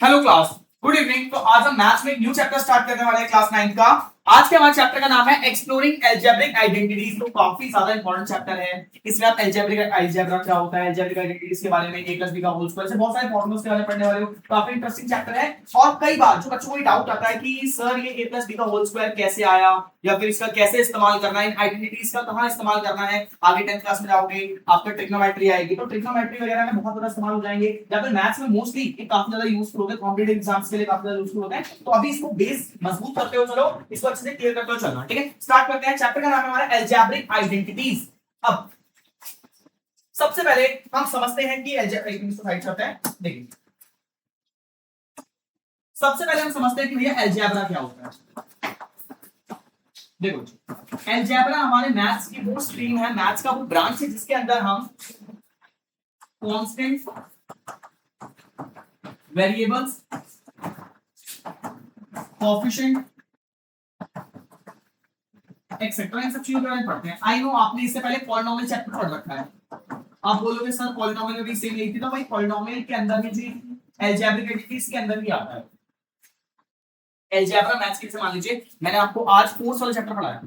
Hello class, good evening. तो आज हम मैथ्स में एक न्यू चैप्टर स्टार्ट करने वाले हैं क्लास 9 का। आज के हमारे चैप्टर का नाम है एक्सप्लोरिंग अलजेब्रिक आइडेंटिटीज। तो काफी ज्यादा इंपॉर्टेंट चैप्टर है। इसमें आप अलजेब्रा क्या होता है, अलजेब्रिक आइडेंटिटीज के बारे में, a प्लस b का होल स्क्वायर से बहुत सारे फॉर्मूलास के बारे में पढ़ने वाले हो। काफी इंटरेस्टिंग चैप्टर है। और कई बार जो बच्चों को डाउट आता है कि सर ये a प्लस b का होल स्क्वायर कैसे आया, या फिर इसका कैसे इस्तेमाल करना है, इन आइडेंटिटीज का कहां इस्तेमाल करना है। आगे 10th क्लास में जाओगे आपका ट्रिग्नोमेट्री आएगी, तो ट्रिग्नोमेट्री वगैरह में बहुत ज्यादा इस्तेमाल हो जाएंगे। या फिर मैथ्स में मोस्टली ये काफी ज्यादा यूजफुल होते हैं, कॉम्पिटिटिव एग्जाम्स के लिए काफी ज्यादा यूजफुल होते हैं। तो अभी इसको बेस मजबूत करते हो, चलो इसको अच्छे से क्लियर करते हो चलना। ठीक है, स्टार्ट करते हैं। चैप्टर का नाम है हमारा अलजेब्रिक आइडेंटिटीज। अब सबसे पहले हम समझते हैं कि देखिए, सबसे पहले हम समझते हैं कि भैया अलजेब्रा क्या होता है। देखो, अलजेब्रा हमारे मैथ्स की वो स्ट्रीम है, मैथ्स का वो ब्रांच है जिसके अंदर हम कांस्टेंट, वेरिएबल्स, कोएफिशिएंट एक्सेट्रा इन सब चीजों के बारे में पढ़ते हैं। आई नो आपने इससे पहले पॉलिनोमियल चैप्टर पढ़ रखा है। आप बोलोगे सर पॉलिनोमियल में भी सेम यही थी, तो भाई पॉलिनोमियल के अंदर भी जी अलजेब्रिक आइडेंटिटीज के अंदर भी आता है अलजेब्रा। मैथ्स के मान लीजिए मैंने आपको आज फोर्स वाला चैप्टर पढ़ाया,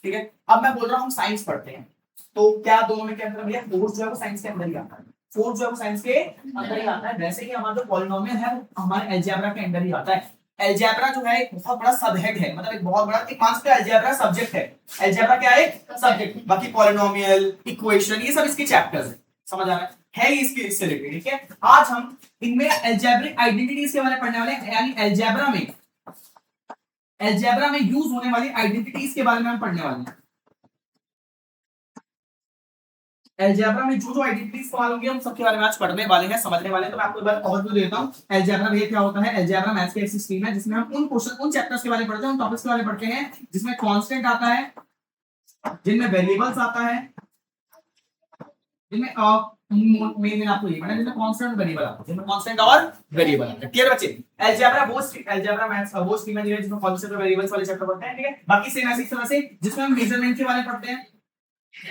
ठीक है। अब मैं बोल रहा हूँ साइंस पढ़ते हैं, तो क्या दोनों में क्या अंतर भैया? फोर्स जो है वो साइंस के अंदर ही आता है, फोर्स जो है वो साइंस के अंदर ही आता है। वैसे ही हमारा जो पॉलिनोमियल है वो हमारे अलजेब्रा के अंदर ही आता है। अलजेब्रा जो है एक बहुत बड़ा सबहेड है, मतलब एक बहुत बड़ा, एक मान सकते हैं अलजेब्रा सब्जेक्ट है। अलजेब्रा क्या है? सब्जेक्ट। बाकी पॉलिनोमियल, इक्वेशन, ये सब इसके चैप्टर्स है। समझ आ रहा है इसके इससे रिलेटेड। ठीक है, आज हम इनमें अलजेब्रिक आइडेंटिटीज के बारे में पढ़ने वाले हैं, यानी अलजेब्रा में यूज होने वाली आइडेंटिटीज के बारे में हम पढ़ने वाले हैं। अलजेब्रा में जो जो आइडेंटिटीज इस्तेमाल होंगी हम सबके बारे में आज पढ़ने वाले हैं, समझने वाले हैं। तो मैं आपको एक बार ओवरव्यू देता हूं अलजेब्रा में क्या होता है। अलजेब्रा मैथ्स की एक स्ट्रीम है जिसमें हम उन क्वेश्चन, उन चैप्टर्स के बारे में पढ़ते हैं, उन टॉपिक्स के बारे में पढ़ते हैं जिसमें कांस्टेंट आता है, जिनमें वेरिएबल्स आता है, जिनमें मेन आपको ये पढ़ना है जिसमें कांस्टेंट वेरिएबल आता है, जिनमें कांस्टेंट और वेरिएबल आता है। क्लियर बच्चे? अलजेब्रा मैथ्स वो स्ट्रीम है जिसमें कांस्टेंट और वेरिएबल्स वाले चैप्टर पढ़ते हैं। ठीक है, बाकी सेम ऐसी तरह से जिसमें हम मेजरमेंट के बारे में पढ़ते हैं,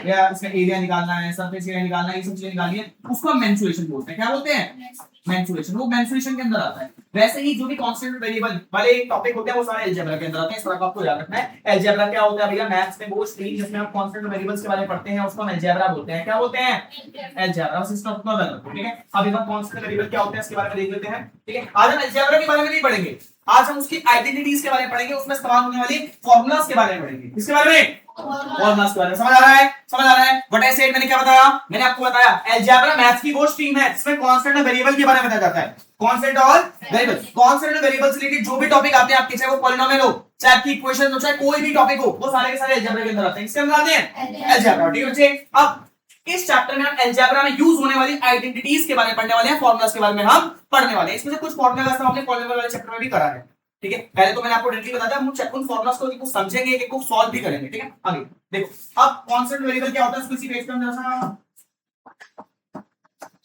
या इसका एरिया निकालना है, सरफेस एरिया निकालना है, ये सब चीजें निकालनी है, उसको हम मेंसुरेशन बोलते हैं। क्या बोलते हैं? मेंसुरेशन। वो मेंसुरेशन के अंदर आता है। वैसे ही जो भी कांस्टेंट वेरिएबल वाले टॉपिक होते हैं वो सारे अलजेब्रा के अंदर आते हैं। इस तरह का आपको याद रखना है। अलजेब्रा क्या होता है भैया? मैथ्स में वो स्ट्रीम जिसमें हम कांस्टेंट वेरिएबल्स के बारे में पढ़ते हैं उसको हम अलजेब्रा बोलते हैं। क्या बोलते हैं? अलजेब्रा। बस इस टॉपिक को याद रखो। ठीक है, अब एक बार कांस्टेंट वेरिएबल क्या होते हैं इसके बारे में देख लेते हैं। ठीक है, आज हम अलजेब्रा के बारे में नहीं पढ़ेंगे, आज हम उसकी आइडेंटिटीज के बारे में पढ़ेंगे, उसमें इस्तेमाल होने वाली फॉर्मूलास के बारे में पढ़ेंगे। इसके बारे में फॉर्मूलास के बारे में। समझ आ रहा है? समझ आ रहा है? व्हाट आई सेड, मैंने क्या बताया? मैंने आपको बताया अलजेब्रा मैथ्स की वो स्ट्रीम है जिसमें कांस्टेंट और वेरिएबल के बारे में बताया जाता है। कांस्टेंट और वेरिएबल, कांस्टेंट और वेरिएबल से रिलेटेड जो भी टॉपिक आते हैं आपके, चाहे वो पॉलिनोमियल हो, चाहे आपकी इक्वेशन हो, चाहे कोई भी टॉपिक हो, वो सारे के सारे अलजेब्रा के अंदर आते हैं। इसके अंदर आते हैं अलजेब्रा। ठीक है बच्चे, अब इस चैप्टर में हम अलजेब्रा में यूज होने वाली आइडेंटिटीज के बारे में पढ़ने वाले हैं, फॉर्मूलास के बारे में हम पढ़ने वाले हैं। इसमें से कुछ फॉर्मूला हमने पॉलिनोमियल वाले चैप्टर में भी करा है। ठीक है, पहले तो मैंने आपको डायरेक्टली बताया हम उन फॉर्मूलास को कुछ समझेंगे, कि कुछ सॉल्व भी करेंगे। ठीक है, आगे देखो। अब कांस्टेंट वेरिएबल क्या होता है उसको इसी पेज पे हम जरा सा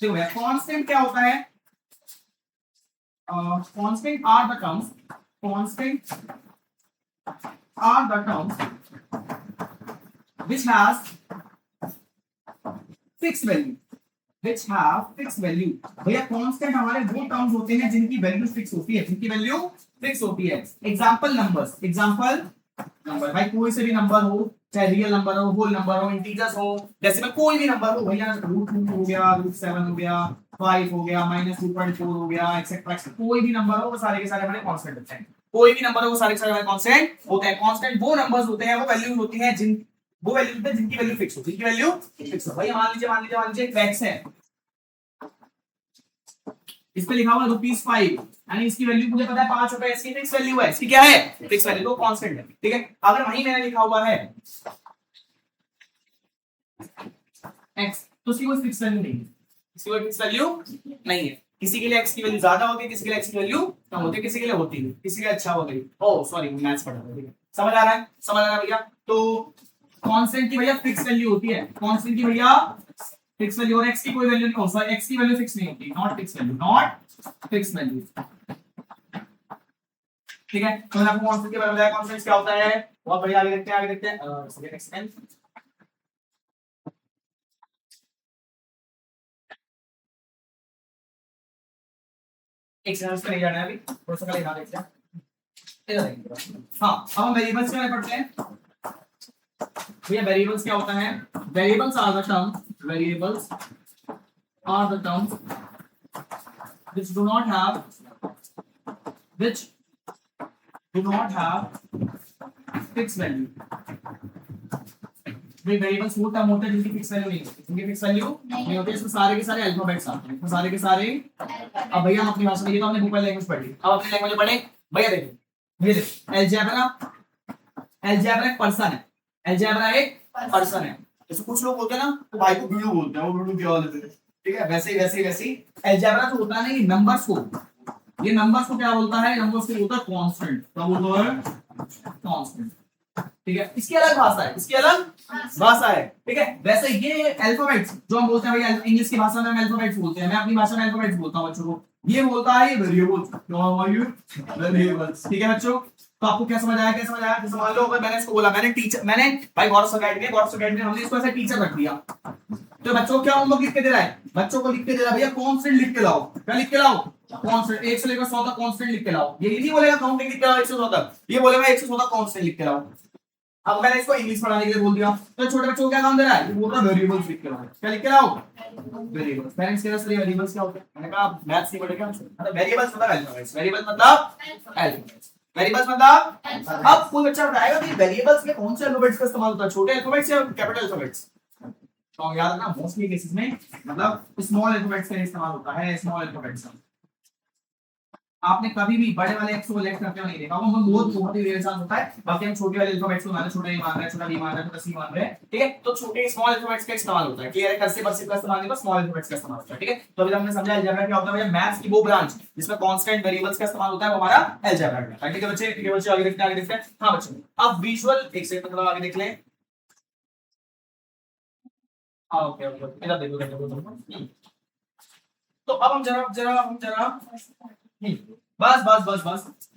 देखो भैया। कांस्टेंट क्या होता है? Constant are the terms, constant are the terms which has fixed value, which have fixed value। भैया कांस्टेंट हमारे वो टर्म्स होते हैं जिनकी वैल्यू फिक्स होती है, जिनकी वैल्यू फिक्स होती है। एग्जांपल नंबर्स, एग्जांपल नंबर, भाई कोई से भी नंबर हो, चाहे रियल नंबर हो, होल नंबर हो, इंटीजर्स हो, डेसिमल, कोई भी नंबर हो भैया। √2 हो गया, √7 हो गया, 5 हो गया, -2.4 हो गया, एक्सेट्रा। कोई भी नंबर हो वो सारे के सारे हमारे कांस्टेंट होते हैं। कोई भी नंबर हो वो सारे के सारे हमारे कांस्टेंट होते हैं। कांस्टेंट वो नंबर्स होते हैं, वो वैल्यूज होती हैं वो वैल्यू होते हैं जिनकी वैल्यू फिक्स होती है, जिनकी वैल्यू फिक्स हो। भैया मान लीजिए x है, इस पे लिखा हुआ ₹5, यानी इसकी वैल्यू मुझे पता है ₹5, इसकी फिक्स वैल्यू है। इसकी क्या है? फिक्स वैल्यू, तो कांस्टेंट है। ठीक है, अगर वहीं मैंने लिखा हुआ है x, तो उसकी कोई फिक्स वैल्यू नहीं है, इसकी कोई फिक्स वैल्यू नहीं है। किसी के लिए x की वैल्यू ज्यादा होती है, किसी के लिए x की वैल्यू कम होती है, किसी के लिए होती है, किसी के लिए अच्छा हो गई। ओह सॉरी, मैथ्स पढ़ा था। ठीक है, समझ आ रहा है? समझ आ रहा है भैया? तो कांस्टेंट की भैया फिक्स वैल्यू होती है, कांस्टेंट की भैया फिक्स वैल्यू, और x की कोई वैल्यू नहीं, सॉरी x की वैल्यू फिक्स नहीं होती, not fix value, not fix value. ठीक है, तो मैंने आपको कांस्टेंट के बारे में बताया, कांस्टेंट क्या होता है। बहुत बढ़िया, आगे देखते हैं, आगे देखते हैं। सेकंड एक्सपेंस, एक सेकंड पे नहीं जाना है अभी, थोड़ा सा पहले यहाँ देखते हैं। इधर देखिए। हाँ, अब हम वेरिएबल्स के बारे में पढ़ते हैं। भैया वेरिएबल्स क्या होता है? Variables are the term, variables are the terms which do not have fixed value। भाई वेरिएबल्स वो टर्म होते हैं जिनकी फिक्स वैल्यू नहीं होती, जिनकी फिक्स वैल्यू नहीं होती, इसमें सारे के सारे अल्फाबेट्स आते हैं, इसमें सारे के सारे। अब भैया हम अपनी भाषा में, ये तो हमने भूपाल लैंग्वेज पढ़ ली, अब अपनी लैंग्वेज में पढ़े। भैया देखो, ये देखो अलजेब्रा, अलजेब्रा एक पर्सन है, अलजेब्रा एक पर्सन है। जैसे कुछ लोग होते हैं ना, तो भाई को वीडियो बोलते हैं, वो वीडियो क्या होता है, ठीक है? वैसे अलजेब्रा जो होता है ना, ये नंबर्स को, ये नंबर्स को क्या बोलता है? नंबर्स को होता है कांस्टेंट, क्या बोलता है? कांस्टेंट, ठीक है? इसकी अलग भाषा है, इसकी अलग भाषा है, ठीक है? वैसे ये अल्फाबेट्स जो हम बोलते हैं भैया, इंग्लिश की भाषा में हम अल्फाबेट्स बोलते हैं, मैं अपनी भाषा में अल्फाबेट्स बोलता हूं बच्चों को, ये बोलता है ये वेरिएबल्स, वेरिएबल्स, ठीक है बच्चों? तो आपको क्या समझ आया? क्या समझ आया? जैसे मान लो अगर मैंने इसको बोला, मैंने टीचर, मैंने भाई गौरव अकेडमी हमने इसको ऐसे टीचर रख दिया, तो बच्चों को क्या होमवर्क लिख के दे रहा है? बच्चों को लिख के दे रहा है भैया कांस्टेंट लिख के लाओ, क्या लिख के लाओ? कांस्टेंट, 1 से लेकर 100 तक कांस्टेंट लिख के लाओ। ये नहीं बोलेगा काउंटिंग लिख के लाओ 1 से 100 तक, ये बोलेगा 1 से 100 तक कांस्टेंट लिख के लाओ। अब मैंने इसको इंग्लिश पढ़ाने के लिए बोल दिया, तो छोटे बच्चों को क्या काम दे रहा है? ये बोल रहा है वेरिएबल्स लिख के लाओ, क्या लिख के लाओ? वेरिएबल्स। पेरेंट्स कह रहे हैं वेरिएबल्स क्या होता है? मैंने कहा मैथ्स नहीं पढ़ेगा, मतलब वेरिएबल्स मतलब अल्फाबेट्स, वेरिएबल्स मतलब अल्फाबेट्स, वेरिएबल्स मतलब। अब कोई बच्चा बताएगा कि वेरिएबल्स में कौन से अल्फाबेट्स का इस्तेमाल होता है, छोटे अल्फाबेट्स या कैपिटल अल्फाबेट्स? तो याद रखना मोस्टली केसेस में मतलब स्मॉल अल्फाबेट्स का इस्तेमाल होता है, स्मॉल अल्फाबेट्स का। आपने कभी भी बड़े वाले एक्स को लेफ्ट करते हुए नहीं देखा, वो बहुत ही रेयर चांस होता है। बाकी हम छोटे वाले अल्फाबेट्स को मान रहे, छोटा ए मान रहे हैं, छोटा बी मान रहे हैं, छोटा सी मान रहे हैं, ठीक है? तो छोटे स्मॉल अल्फाबेट्स का इस्तेमाल होता है, क्लियर है? कर्सिव कर्सिव का इस्तेमाल नहीं, बस स्मॉल अल्फाबेट्स का इस्तेमाल होता है, ठीक है? तो अभी हमने समझा अलजेब्रा क्या होता है भैया, मैथ्स की वो ब्रांच जिसमें कांस्टेंट वेरिएबल्स का इस्तेमाल होता है, वो हमारा अलजेब्रा है, ठीक है बच्चे? ठीक है बच्चे, आगे देखते हैं, आगे देखते हैं। हां बच्चों, अब विजुअल एक सेकंड मतलब आगे देख लें। हां ओके ओके, इधर देखो। तो अब हम जरा बस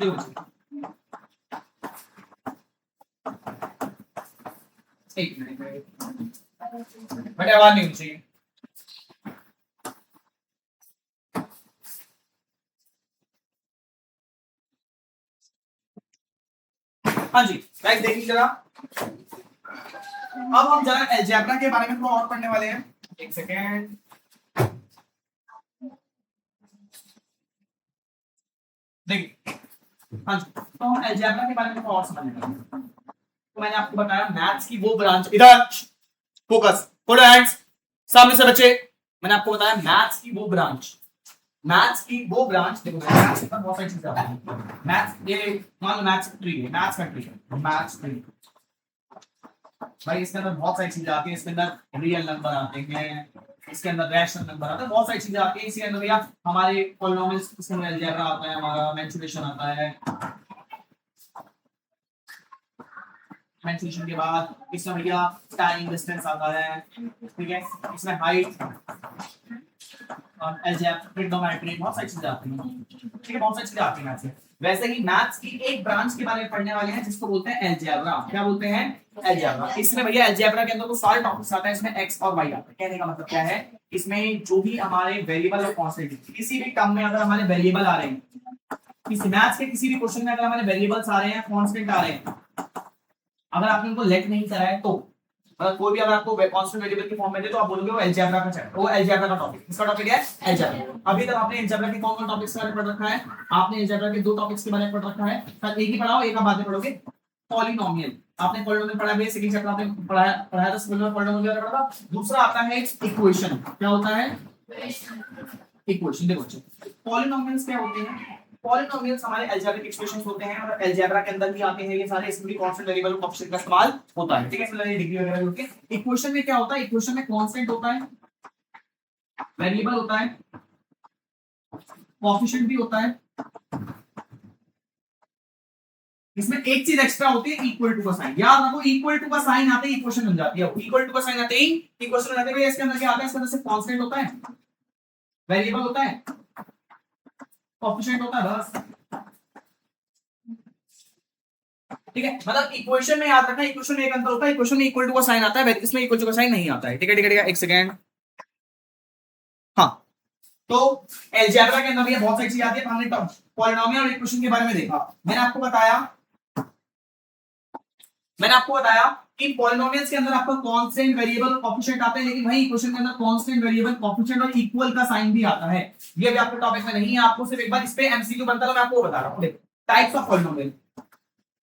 देखो बच्चे, एक मिनट बड़े आवाज नहीं होनी चाहिए। हाँ जी गाइस देखिए जरा, अब हम जरा अलजेब्रा के बारे में थोड़ा और पढ़ने वाले हैं, एक सेकेंड। देखिए हाँ जी, तो हम अलजेब्रा के बारे में थोड़ा और समझने वाले हैं। तो मैंने आपको बताया मैथ्स की वो ब्रांच, इधर फोकस, पुट हैंड्स सामने से बच्चे। मैंने आपको बताया मैथ्स की वो ब्रांच, मैथ्स की वो ब्रांच, देखो मैथ्स में बहुत सारी चीजें आती हैं। मैथ्स ये मान लो मैथ्स ट्री है, मैथ्स का ट्री है, मैथ्स ट्री भाई, इसके अंदर बहुत सारी चीजें आती हैं, इसके अंदर रियल नंबर आते हैं, इसके अंदर रैशनल नंबर आते हैं, बहुत सारी चीजें आती हैं। इसके अंदर भैया हमारे पॉलिनोमियल्स, इसके अंदर अलजेब्रा आता है, हमारा मेंसुरेशन आता है, मेंसुरेशन के बाद इसमें भैया टाइम डिस्टेंस आता है, ठीक है? इसमें हाइट और अलजेब्रा, ट्रिग्नोमेट्री, बहुत सारी चीजें आती हैं, ठीक है? बहुत सारी चीजें आती हैं मैथ्स में। वैसे ही मैथ्स की एक ब्रांच के बारे में पढ़ने वाले हैं जिसको बोलते हैं अलजेब्रा। क्या बोलते हैं? अलजेब्रा। इसमें भैया अलजेब्रा के अंदर तो सारे टॉपिक्स आते हैं, इसमें एक्स और वाई आता है। कहने का मतलब क्या है, इसमें जो भी हमारे वेरिएबल और कांस्टेंट, किसी भी टर्म में अगर हमारे वेरिएबल आ रहे हैं, किसी मैथ्स के किसी भी क्वेश्चन में अगर हमारे वेरिएबल्स आ रहे हैं, कांस्टेंट आ रहे हैं, अगर आपने उनको लेट नहीं करा है तो मतलब कोई भी अगर आपको कांस्टेंट वेरिएबल की फॉर्म में दे तो आप बोलोगे वो अलजेब्रा का चैप्टर, वो अलजेब्रा का टॉपिक, इसका टॉपिक है अलजेब्रा। अभी तक आपने अलजेब्रा के कौन-कौन टॉपिक्स के बारे में पढ़ रखा है? आपने अलजेब्रा के दो टॉपिक्स के बारे में पढ़ रखा है, सर एक ही पढ़ाओ, एक आप बाद में पढ़ोगे। पॉलिनोमियल, आपने पॉलिनोमियल पढ़ा है, सेकंड चैप्टर आपने पढ़ाया था स्कूल में, पॉलिनोमियल पढ़ा था। दूसरा आता है इक्वेशन, क्या होता है? इक्वेशन। देखो बच्चों पॉलिनोमियल्स क्या होते हैं? पॉलिनोमियल्स हमारे अलजेब्रिक एक्सप्रेशंस होते हैं और अलजेब्रा के अंदर भी आते हैं ये सारे, इसमें भी कांस्टेंट वेरिएबल और कोएफिशिएंट का इस्तेमाल होता है, ठीक है? इसमें डिग्री वगैरह होती है। इक्वेशन में क्या होता है? इक्वेशन में कांस्टेंट होता है, वेरिएबल होता है, कोएफिशिएंट भी होता है, इसमें एक चीज एक्स्ट्रा होती है, इक्वल टू का साइन। याद रखो इक्वल टू का साइन आते ही इक्वेशन बन जाती है, इक्वल टू का साइन आते ही इक्वेशन बन जाती है। इसके अंदर क्या आता है? इसके अंदर सिर्फ कांस्टेंट होता है, वेरिएबल होता है, कोएफिशिएंट होता है, बस, ठीक है? मतलब इक्वेशन में याद रखना, इक्वेशन में एक अंतर होता है, इक्वेशन में इक्वल टू का साइन आता है, इसमें इक्वल टू का साइन नहीं आता है, ठीक है? ठीक है, एक सेकंड। हाँ तो अलजेब्रा के अंदर ये बहुत सारी चीजें आती है। हमने पॉलिनोमियल और इक्वेशन के बारे में देखा। मैंने आपको बताया कि पॉलिनोमियल्स के अंदर आपको कांस्टेंट वेरिएबल कोएफिशिएंट आते हैं, लेकिन वही इक्वेशन के अंदर कांस्टेंट वेरिएबल कोएफिशिएंट और इक्वल का साइन भी आता है। ये भी आपके टॉपिक में नहीं है, आपको सिर्फ एक बार इस पे एमसीक्यू बनता है, मैं आपको बता रहा हूं। देखो types of polynomial,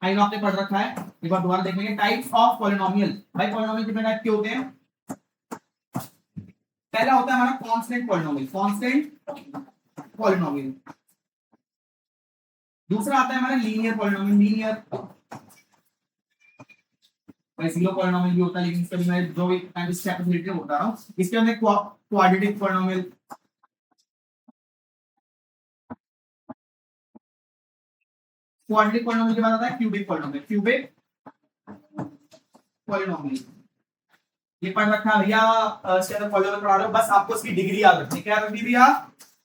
I know आपने पढ़ रखा है, एक बार दोबारा देखेंगे। टाइप्स ऑफ पॉलिनोमियल, भाई पॉलिनोमियल कितने टाइप के होते हैं? पहला होता है हमारा कांस्टेंट पॉलिनोमियल, कांस्टेंट पॉलिनोमियल। दूसरा आता है हमारा linear polynomial, linear. Zero polynomial भी होता है, लेकिन इसका भी मैं जो भी टाइम इस चैप्टर रिलेटेड बता रहा हूं। इसके अंदर क्वाड्रेटिक पॉलिनोमियल, क्वाड्रेटिक पॉलिनोमियल के बाद आता है क्यूबिक पॉलिनोमियल, क्यूबिक पॉलिनोमियल। ये पढ़ रखा है भैया, इसके अंदर पॉलिनोमियल पढ़ा रहा हूं, बस आपको इसकी डिग्री याद रखनी है। क्या रखनी भैया?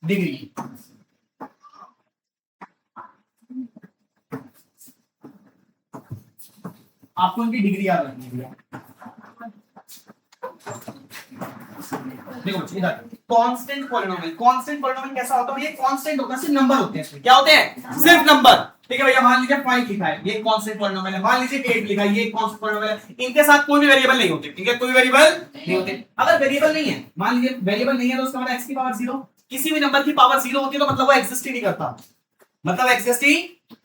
डिग्री। आपको उनकी डिग्री याद रखनी है भैया। देखो इधर कांस्टेंट पॉलिनोमियल, कांस्टेंट पॉलिनोमियल कैसा होता है? ये कांस्टेंट होता है, सिर्फ नंबर होते हैं इसमें। क्या होते हैं? सिर्फ नंबर। ठीक है भैया, मान लीजिए 5 लिखा है, ये कांस्टेंट पॉलिनोमियल है। मान लीजिए 8 लिखा है, ये कांस्टेंट पॉलिनोमियल है। इनके साथ कोई भी वेरिएबल नहीं होते, ठीक है, कोई वेरिएबल नहीं होते। अगर वेरिएबल नहीं है, मान लीजिए वेरिएबल नहीं है, तो उसका मतलब x की पावर 0, किसी भी नंबर की पावर 0 होती है तो मतलब वो एग्जिस्ट ही नहीं करता, मतलब एग्जिस्ट ही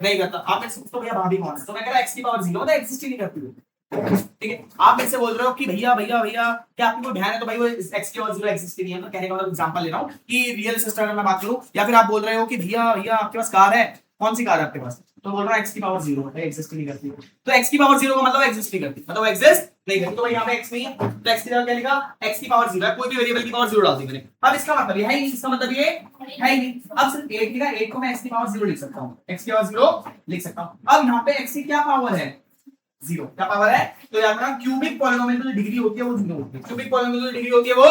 नहीं करता। आप मेरे से पूछो भैया भाभी कौन है, तो मैं कह रहा x की पावर 0 मतलब एग्जिस्ट ही नहीं करती वो। ठीक है, आप मेरे से बोल रहे हो कि भैया भैया भैया क्या आपकी कोई बहन है, तो भाई वो x की पावर 0 एग्जिस्ट नहीं है। तो कहने का मतलब एग्जांपल ले रहा हूं कि रियल सिस्टर में बात करूं, या फिर आप बोल रहे हो कि भैया भैया आपके पास कार है, कौन सी कार है आपके पास, तो बोल रहा हूं x की पावर 0 है, एग्जिस्ट नहीं करती। तो x की पावर 0 का मतलब एग्जिस्ट नहीं करती, मतलब एग्जिस्ट नहीं करती। तो भाई यहां पे x नहीं है, तो x की जगह क्या लिखा? x की पावर 0 है, कोई भी वेरिएबल की पावर 0 डाल दी मैंने। अब इसका मतलब ये है ही, इसका मतलब ये है ही नहीं। अब सिर्फ 8 लिखा, 8 को मैं x की पावर 0 लिख सकता हूं, x की पावर 0 लिख सकता हूं। अब यहां पे x की क्या पावर है? 0। क्या पावर है? तो याद रखना क्यूबिक पॉलिनोमियल की जो डिग्री होती है वो 0 होती है। क्यूबिक पॉलिनोमियल की जो डिग्री होती है वो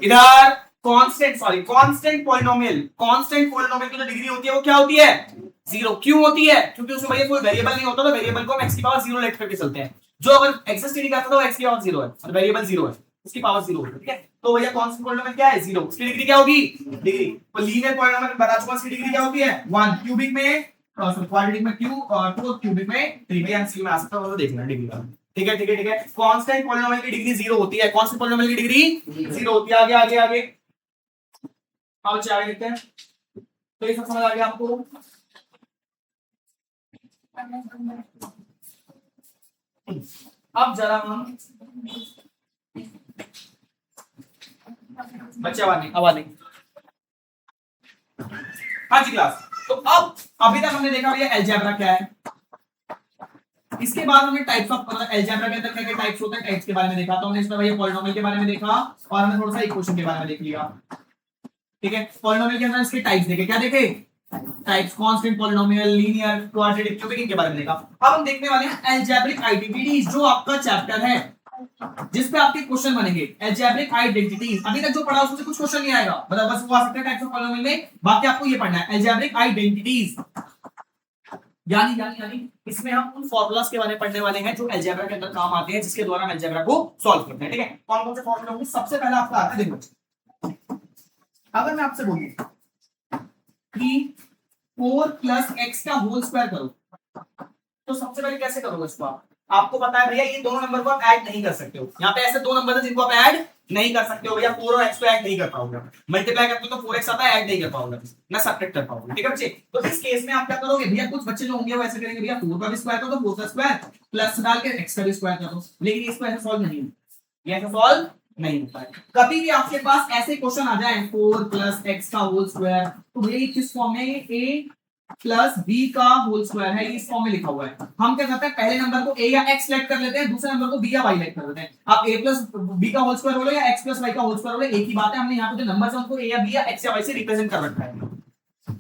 इधर कांस्टेंट पॉलिनोमियल, कांस्टेंट पॉलिनोमियल की जो डिग्री होती है वो क्या होती है? 0। क्यों होती है? क्योंकि उसमें भैया कोई वेरिएबल नहीं होता, तो वेरिएबल को हम x की पावर 0 लेट करके चलते हैं। जो अगर एग्जिस्ट नहीं करता तो x की पावर 0 है और वेरिएबल 0 है, उसकी पावर 0 होती है। ठीक है, तो भैया कांस्टेंट पॉलिनोमियल क्या है? 0। उसकी डिग्री क्या होगी? डिग्री। तो लीनियर पॉलिनोमियल बता चुका, उसकी डिग्री क्या होती है? 1। क्यूबिक में क्वाड्रेटिक में 2 और क्यूबिक में 3। भैया एमसीक्यू में आ सकता है, वो देखना डिग्री का। ठीक है ठीक है ठीक है, कांस्टेंट पॉलिनोमियल की डिग्री 0 होती है, कांस्टेंट पॉलिनोमियल की डिग्री 0 होती है। आगे आगे आगे आओ आगे देखते हैं। तो ये सब समझ आ गया आपको? अब जरा हम बच्चे आवाज नहीं। हाँ जी क्लास। तो अब अभी तक हमने देखा भैया अलजेब्रा क्या है, इसके बाद हमने टाइप्स ऑफ मतलब अलजेब्रा के अंदर क्या क्या टाइप्स होते हैं, टाइप्स के बारे में देखा। तो हमने इसमें भैया पॉलिनोमियल के बारे में देखा और हमने थोड़ा सा इक्वेशन के बारे में देख लिया। ठीक है, पॉलिनोमियल के अंदर इसके टाइप्स देखे, क्या देखे? Types, constant polynomial, linear, quadratic, cubic, इनके बारे में देखा। अब हम देखने वाले हैं अलजेब्रिक आइडेंटिटीज, जो आपका चैप्टर है जिस पे आपके क्वेश्चन बनेंगे। अलजेब्रिक आइडेंटिटीज अभी तक जो पढ़ा उसमें कुछ क्वेश्चन नहीं आएगा, मतलब बस वो आ सकता है टाइप्स ऑफ पॉलिनोमियल में, बाकी आपको ये पढ़ना है अलजेब्रिक आइडेंटिटीज। यानी यानी यानी इसमें हम उन फॉर्मूलाज के बारे में पढ़ने वाले हैं जो अलजेब्रा के अंदर काम आते हैं, जिसके द्वारा हम अलजेब्रा को सॉल्व करते हैं। ठीक है, कौन कौन से फॉर्मूला होंगे? सबसे पहला आपका आता है, देखो अगर मैं आपसे बोलूं कि 4 + x का होल स्क्वायर करो, तो सबसे पहले कैसे करोगे इसको आप? आपको पता है भैया ये दोनों नंबर को आप ऐड नहीं कर सकते हो। यहाँ पे ऐसे दो नंबर है जिनको आप ऐड नहीं कर सकते हो भैया, 4 और x को ऐड नहीं कर पाओगे। मल्टीप्लाई करते हो तो 4x आता है, ऐड नहीं कर पाओगे ना सब्ट्रैक्ट कर पाओगे। ठीक है बच्चे, तो इस केस में आप क्या करोगे भैया? कुछ बच्चे जो होंगे वो ऐसे करेंगे भैया 4 का भी स्क्वायर कर दो, 4 का स्क्वायर प्लस डाल के x का भी स्क्वायर कर दो। लेकिन इसको ऐसे सॉल्व नहीं, ये ऐसे सॉल्व नहीं होता है। कभी भी आपके पास ऐसे क्वेश्चन आ जाए 4 + x का होल स्क्वायर, तो भैया किस फॉर्म में? a + b का होल स्क्वायर है, इस फॉर्म में लिखा हुआ है। हम क्या करते हैं, पहले नंबर को a या x सेलेक्ट कर लेते हैं, दूसरे नंबर को b या y सेलेक्ट कर लेते हैं। आप a + b का होल स्क्वायर बोलो या x + y का होल स्क्वायर बोलो, एक ही बात है। हमने यहाँ पे जो नंबर्स हैं उनको a या b या x या y से रिप्रेजेंट कर रखा है,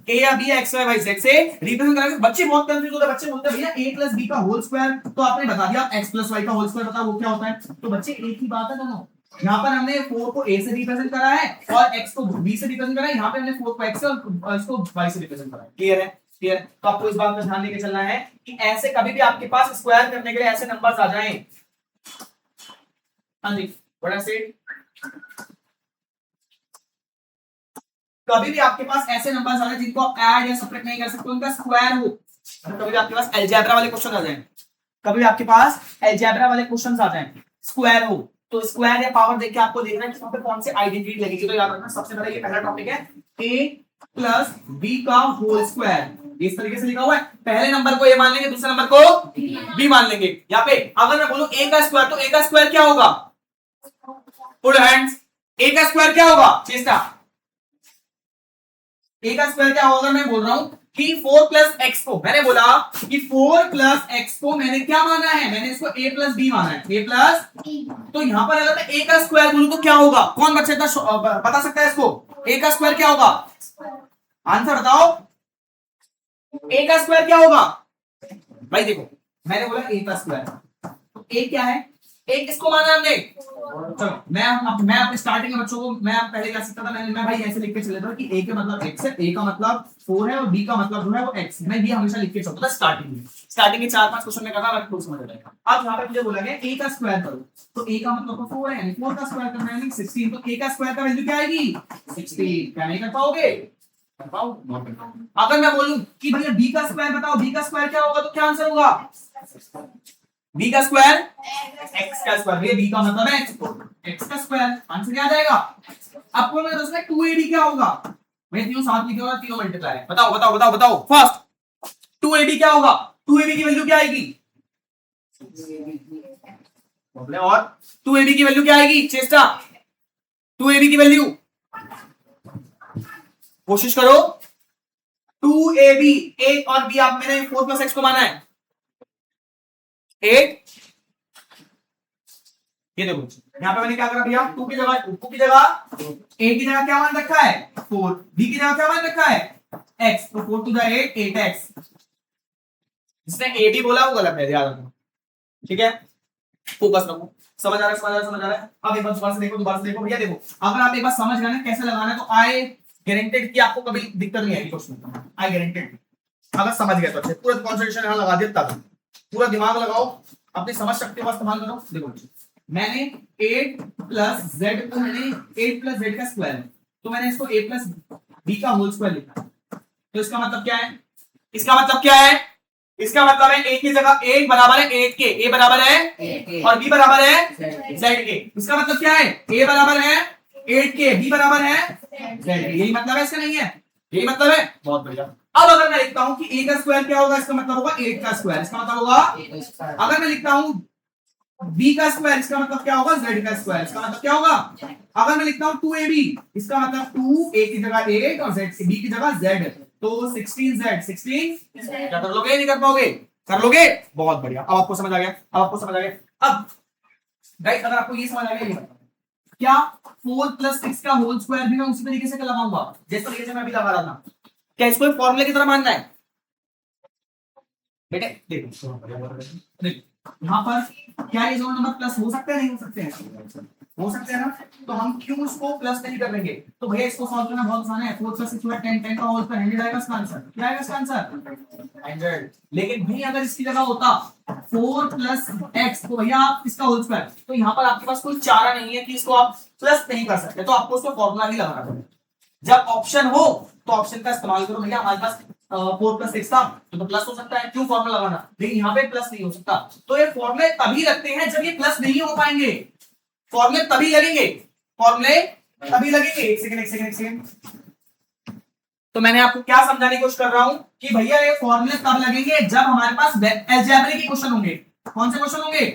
a या b या x या y से रिप्रेजेंट करेंगे। बच्चे बहुत कंफ्यूज होते हैं, बच्चे बोलते हैं भैया a + b का होल स्क्वायर, तो आपने बता दिया x + y का होल स्क्वायर बताओ वो क्या होता है। तो बच्चे एक ही बात है दोनों। यहाँ पर हमने 4 को a से रिप्रेजेंट करा है और x को b से रिप्रेजेंट करा है, यहाँ पे हमने 4 को x से और इसको y से रिप्रेजेंट करा है। क्लियर है? क्लियर। तो आपको इस बात का ध्यान लेके चलना है कि ऐसे कभी भी आपके पास स्क्वायर करने के लिए ऐसे नंबर्स आ जाएं। हाँ जी, बड़ा से कभी भी आपके पास ऐसे नंबर्स आ रहे हैं जिनको आप ऐड या सब्ट्रैक्ट नहीं कर सकते, उनका स्क्वायर हो, कभी भी आपके पास अलजेब्रा वाले क्वेश्चन आ जाए, कभी भी आपके पास अलजेब्रा वाले क्वेश्चंस आ जाए, स्क्वायर हो, तो स्क्वायर या पावर देख के आपको देखना है कि वहां पे कौन से आइडेंटिटी लगेगी। तो याद रखना सबसे पहले ये पहला टॉपिक है a प्लस b का होल स्क्वायर, इस तरीके से लिखा हुआ है, पहले नंबर को a मान लेंगे, दूसरे नंबर को b मान लेंगे। यहाँ पे अगर मैं बोलूं a का स्क्वायर, तो a का स्क्वायर क्या होगा, पुट हैंड्स, a का स्क्वायर क्या होगा, चेष्टा, a का स्क्वायर क्या होगा, मैं बोल रहा हूं कि 4 प्लस एक्स को, मैंने बोला कि 4 प्लस एक्स को मैंने क्या माना है, मैंने इसको a प्लस बी माना है, a प्लस, तो यहां पर अगर मैं a का स्क्वायर बोलूं तो क्या होगा, कौन बता सकता है इसको, a का स्क्वायर क्या होगा, आंसर बताओ, a का स्क्वायर क्या होगा भाई, देखो मैंने बोला a का स्क्वायर, तो a क्या है, a किसको माना हमने, चलो मैं अपने स्टार्टिंग में बच्चों को, मैं पहले क्या सीखता था, मैं भाई ऐसे लिख के चले था कि a का मतलब x है, a का मतलब 4 है और b का मतलब जो है वो x, मैं ये हमेशा लिख के चलता था स्टार्टिंग में 4-5 क्वेश्चन में करना, आपको समझ आ जाएगा। अब यहाँ पे मुझे बोला गया a का स्क्वायर करो, तो a का मतलब तो 4 है, यानी 4 का स्क्वायर करना है 16, तो a का स्क्वायर का वैल्यू क्या आएगी 16, क्या नहीं कर पाओगे, कर पाओ, अगर मैं बोलूं कि भैया b का स्क्वायर बताओ, b का स्क्वायर क्या होगा, तो क्या आंसर होगा, b का स्क्वायर x का स्क्वायर, ये b का मतलब है x का स्क्वायर, आंसर क्या आ जाएगा। आपको मैं दोस्तों 2ab क्या होगा, मैं तीनों साथ लिखे होगा, तीनों मल्टीप्लाई है, बताओ बताओ बताओ बताओ फर्स्ट, 2ab क्या होगा, 2ab की वैल्यू क्या आएगी, और 2ab की वैल्यू क्या आएगी, चेष्टा, 2ab की वैल्यू कोशिश करो, 2ab, a और b आप मैंने 4 प्लस x को माना है 8, ये देखो यहाँ पे मैंने क्या करा भैया, 2 की जगह a की जगह क्या मान रखा है 4, b की जगह क्या मान रखा है x, तो 4 टू द 8 8x, जिसने a भी बोला वो गलत है, याद रखो, ठीक है, फोकस रखो, समझ आ रहा है। अब एक बार दोबारा से देखो भैया, देखो अगर आप एक बार समझ गए ना कैसे लगाना है, तो आई गारंटेड कि आपको कभी दिक्कत नहीं आएगी क्वेश्चन में, आई गारंटेड, अगर समझ गए तो अच्छे, पूरा कंसंट्रेशन यहां लगा दिया, तब पूरा दिमाग लगाओ, अपनी समझ शक्ति का इस्तेमाल करो। देखो मैंने 8 प्लस जेड को, मैंने 8 प्लस जेड का स्क्वायर है, तो मैंने इसको a प्लस बी का होल स्क्वायर लिखा, तो इसका मतलब क्या है, इसका मतलब क्या है, इसका मतलब है a की जगह 8 बराबर है 8 के, a बराबर है 8 और b बराबर है z के, इसका मतलब क्या है, a बराबर है 8 के, b बराबर है z के, यही मतलब है, इसका नहीं है, यही मतलब है, बहुत बढ़िया। अब अगर मैं लिखता हूं कि a का स्क्वायर क्या होगा, इसका मतलब होगा 8 का स्क्वायर, इसका मतलब होगा, अगर मैं लिखता हूं b का स्क्वायर, इसका मतलब क्या होगा z का स्क्वायर, इसका मतलब क्या होगा, अगर मैं लिखता हूं 2ab, इसका मतलब 2 a की जगह 8 और z b की जगह z, तो 16z क्या कर लोगे, नहीं कर पाओगे, कर लोगे, बहुत बढ़िया, अब आपको समझ आ गया, अब गाइस अगर आपको ये समझ आ गया, ये क्या 4 प्लस 6 का होल स्क्वायर भी मैं उसी तरीके से लगाऊंगा जिस तरीके से मैं अभी लगा रहा था, क्या इसको फॉर्मूले की तरह मानना है बेटे, देखो यहाँ पर क्या ये दोनों नंबर प्लस हो सकते हैं, नहीं हो सकते हैं, हो सकते हैं ना, तो हम क्यों इसको प्लस नहीं कर लेंगे, तो भैया इसको सॉल्व करना बहुत आसान है, 4 प्लस 6 10 10 का होल स्क्वायर 100 आएगा, इसका आंसर क्या आएगा, इसका आंसर 100। लेकिन भैया अगर इसकी जगह होता 4 प्लस x, तो भैया आप इसका होल स्क्वायर, तो यहाँ पर आपके पास कोई चारा नहीं है कि इसको आप प्लस नहीं कर सकते, तो आपको उसको फॉर्मूला ही लगाना पड़ेगा, जब ऑप्शन हो तो ऑप्शन का इस्तेमाल करो, भैया हमारे पास 4 प्लस 6 था तो प्लस हो सकता है, क्यों फॉर्मूला लगाना, लेकिन यहाँ पे प्लस नहीं हो सकता, तो ये फॉर्मूले तभी लगते हैं जब ये प्लस नहीं हो पाएंगे, फॉर्मूले तभी लगेंगे, एक सेकंड, तो मैंने आपको क्या समझाने की कोशिश कर रहा हूं कि भैया ये फॉर्मूले तब लगेंगे जब हमारे पास अलजेब्रा के क्वेश्चन होंगे, कौन से क्वेश्चन होंगे,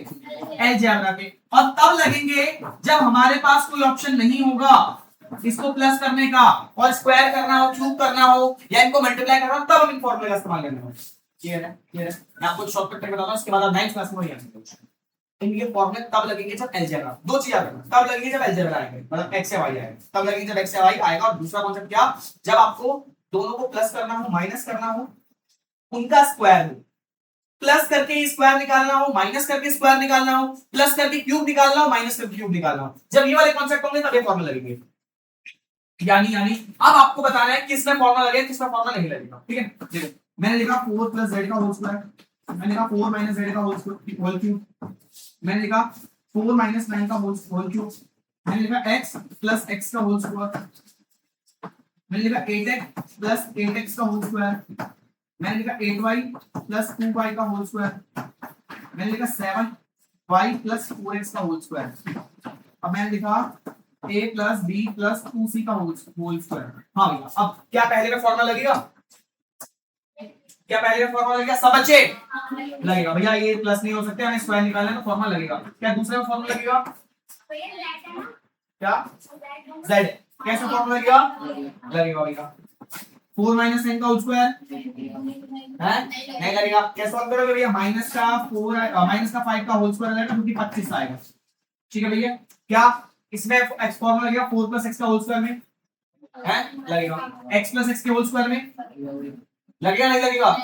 अलजेब्रा के, और तब लगेंगे जब हमारे पास कोई ऑप्शन नहीं होगा इसको प्लस करने का, और स्क्वायर करना हो, क्यूब करना हो, या इनको मल्टीप्लाई करना हो, तब हम इन फॉर्मूले का इस्तेमाल करेंगे। क्लियर है, मैं आपको शॉर्टकट ट्रिक बताता हूं, उसके बाद आप 9th क्लास में वही आएंगे, इनके फॉर्मूले तब लगेंगे जब अलजेब्रा, दो चीज याद रखना, तब लगेंगे जब अलजेब्रा आएगा, मतलब x या y आएगा, तब लगेंगे जब x या y आएगा, और दूसरा कॉन्सेप्ट क्या, जब आपको दोनों को प्लस करना हो, माइनस करना हो, उनका स्क्वायर हो, प्लस करके स्क्वायर निकालना हो, माइनस करके स्क्वायर निकालना हो, प्लस करके क्यूब निकालना हो, माइनस करके क्यूब निकालना हो, जब ये वाले कॉन्सेप्ट होंगे तब ये फॉर्मूला लगेंगे, यानी अब आपको बताना है किसमें फॉर्मूला लगेगा, किसमें फॉर्मूला नहीं लगेगा, ठीक है। देखो मैंने लिखा 4 प्लस z का होल स्क्वायर, मैंने लिखा 4 माइनस z का होल क्यूब, मैंने लिखा 4 माइनस 9 का होल क्यूब, मैंने लिखा x प्लस x का होल स्क्वायर, मैंने लिखा 8x प्लस 8x का होल स्क्वायर, मैंने लिखा 8y प्लस 2y का होल स्क्वायर, मैंने लिखा 7y प्लस 4x का होल स्क्वायर, अब मैंने लिखा a plus b plus 2c का होल स्क्वायर। हाँ भैया, अब क्या पहले का फॉर्मूला लगेगा? क्या पहले का फॉर्मूला लगेगा सब बच्चे? लगेगा भैया, ये प्लस नहीं हो सकते, हमें स्क्वायर निकालना है तो फॉर्मूला लगेगा। क्या दूसरे का फॉर्मूला लगेगा? क्या z, कैसा फॉर्मूला लगेगा? लगेगा भैया 4 माइनस 10 का होल स्क्वायर है, नहीं लगेगा। कैसे सॉल्व करोगे भैया? माइनस का 5 का होल स्क्वायर लगेगा क्योंकि 25 आएगा। ठीक है भैया, क्या इसमें x फॉर्मूला लगेगा 4 प्लस x का होल स्क्वायर में है, लगेगा। x प्लस x के होल स्क्वायर में लगेगा, नहीं लगेगा?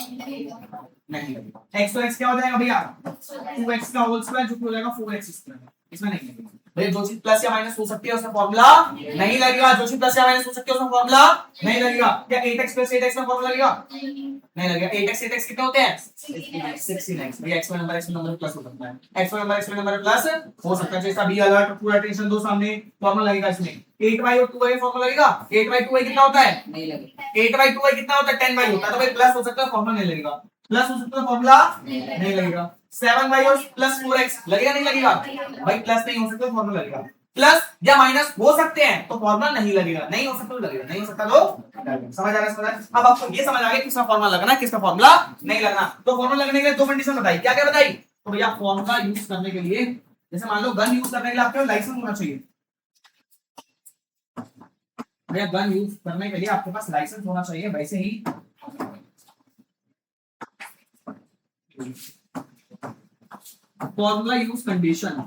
नहीं लगेगा। x तो x क्या हो जाएगा भैया? 2x का होल स्क्वायर जो कि हो जाएगा 4x स्क्वायर, इसमें नहीं लगेगा भैया। जो चीज प्लस या माइनस हो सकती है उसमें फॉर्मूला नहीं लगेगा, जो चीज प्लस या माइनस हो सकती है उसमें फॉर्मूला नहीं लगेगा। क्या 8x प्लस 8x में फॉर्मूला लगेगा? नहीं लगेगा। 8x कितने होते हैं? 16x। ये x में नंबर प्लस हो सकता है, x में नंबर प्लस हो सकता है। जैसा बी अलर्ट, पूरा टेंशन दो, सामने फॉर्मूला लगेगा इसमें। 8y और 2y फॉर्मूला लगेगा। 8y 2y कितना होता है? नहीं लगेगा। 8y 2y कितना होता है? 10y होता है, तो भाई प्लस हो सकता है, फॉर्मूला नहीं लगेगा। प्लस हो सकता है, फॉर्मूला नहीं लगेगा। 7y और प्लस 4x लगेगा, नहीं लगेगा? भाई प्लस नहीं हो सकता, फॉर्मूला लगेगा। प्लस या माइनस हो सकते हैं तो फॉर्मूला नहीं लगेगा, नहीं हो सकता तो लगेगा, नहीं हो सकता तो समझ आ रहा है? समझ आ रहा है? अब आपको ये समझ आ गया किसका फॉर्मूला लगना है, किसका फॉर्मूला नहीं लगना। तो फॉर्मूला लगने के लिए दो कंडीशन बताई, क्या क्या बताई? तो भैया फॉर्मूला यूज करने के लिए, जैसे मान लो गन यूज करने के लिए आपके लाइसेंस होना चाहिए। भैया गन यूज करने के लिए आपके पास लाइसेंस होना चाहिए, वैसे ही फॉर्मूला यूज कंडीशन।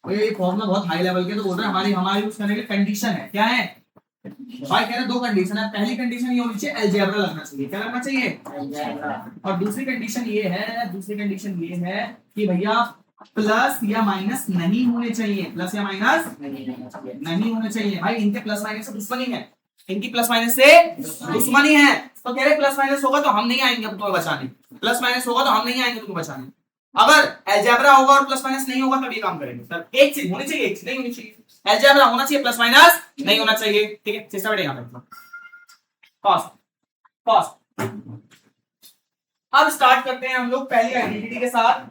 ये फॉर्मूला बहुत हाई लेवल के, तो बोल रहे हैं हमारे यूज करने के लिए कंडीशन है। क्या है भाई? कह रहे दो कंडीशन है। पहली कंडीशन ये होनी चाहिए अलजेब्रा लगना चाहिए। क्या लगना चाहिए? अलजेब्रा। और दूसरी कंडीशन ये है कि भैया प्लस या माइनस नहीं होने चाहिए। प्लस या माइनस नहीं होने चाहिए। भाई इनके प्लस माइनस से दुश्मनी है, इनकी प्लस माइनस से दुश्मनी है। तो कह रहे प्लस माइनस होगा तो हम नहीं आएंगे तुम्हें बचाने, प्लस माइनस होगा तो हम नहीं आएंगे तुम्हें बचाने। अगर अलजेब्रा होगा और प्लस माइनस नहीं होगा तब ये काम करेंगे सर। एक चीज होनी चाहिए, एक चीज नहीं होनी चाहिए। अलजेब्रा होना चाहिए, प्लस माइनस नहीं होना चाहिए। ठीक है, चेष्टा बैठे यहां पे पास पास। अब स्टार्ट करते हैं हम लोग पहली आइडेंटिटी के साथ।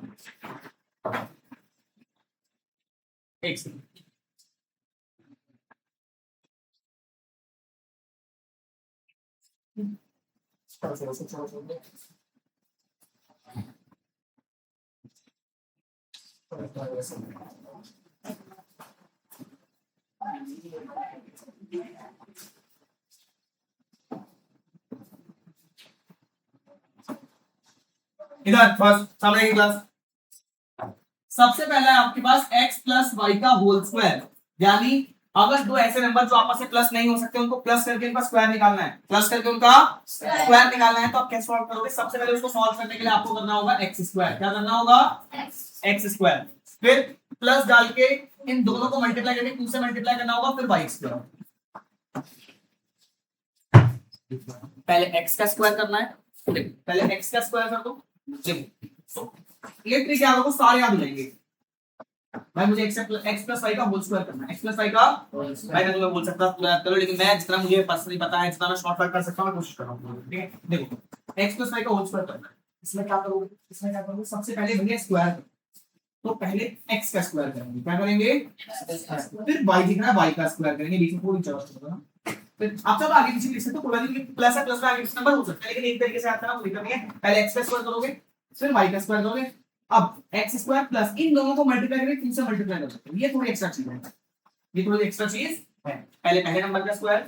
एक सेकंड, इधर फर्स्ट सामने की क्लास। सबसे पहला है आपके पास x प्लस वाई का होल स्क्वायर, यानी अगर दो ऐसे नंबर जो आपस में प्लस नहीं हो सकते उनको प्लस करके उनका स्क्वायर निकालना है, प्लस करके उनका स्क्वायर निकालना है, तो आप कैसे सॉल्व करोगे? सबसे पहले उसको सॉल्व करने के लिए आपको करना होगा एक्स स्क्वायर। क्या करना होगा? X square. फिर प्लस डाल के इन दोनों को मल्टीप्लाई करके 2 से मल्टीप्लाई करना होगा, फिर वाई स्क्वायर। पहले एक्स का स्क्वायर करना है, पहले एक्स का स्क्वायर कर दो। देखो ये ट्रिक याद रखो, सारे याद हो जाएंगे। भाई मुझे x प्लस y का होल स्क्वायर करना है, x प्लस y का भाई मैं तुम्हें बोल सकता हूं करो, लेकिन मैं जितना मुझे पर्सनली पता है, जितना मैं शॉर्टकट कर सकता हूं मैं कोशिश कर रहा हूं। ठीक है, देखो x प्लस y का होल स्क्वायर करना है। इसमें क्या करोगे? सबसे पहले भैया स्क्वायर, तो पहले x का स्क्वायर करेंगे। क्या करेंगे? फिर y दिख रहा है, y का स्क्वायर करेंगे, बीच में कोई जगह छोड़ देना। फिर आप सब आगे पीछे लिख सकते हो, कोई नहीं, प्लस है, प्लस में आगे नंबर हो सकता है, लेकिन एक तरीके से याद करना कोई दिक्कत नहीं है। पहले x का स्क्वायर करोगे, फिर y का स्क्वायर करोगे। अब x स्क्वायर प्लस इन दोनों को मल्टीप्लाई करके 2 से मल्टीप्लाई कर सकते हैं। ये थोड़ी एक्स्ट्रा चीज है, ये थोड़ी एक्स्ट्रा चीज है। पहले नंबर का स्क्वायर,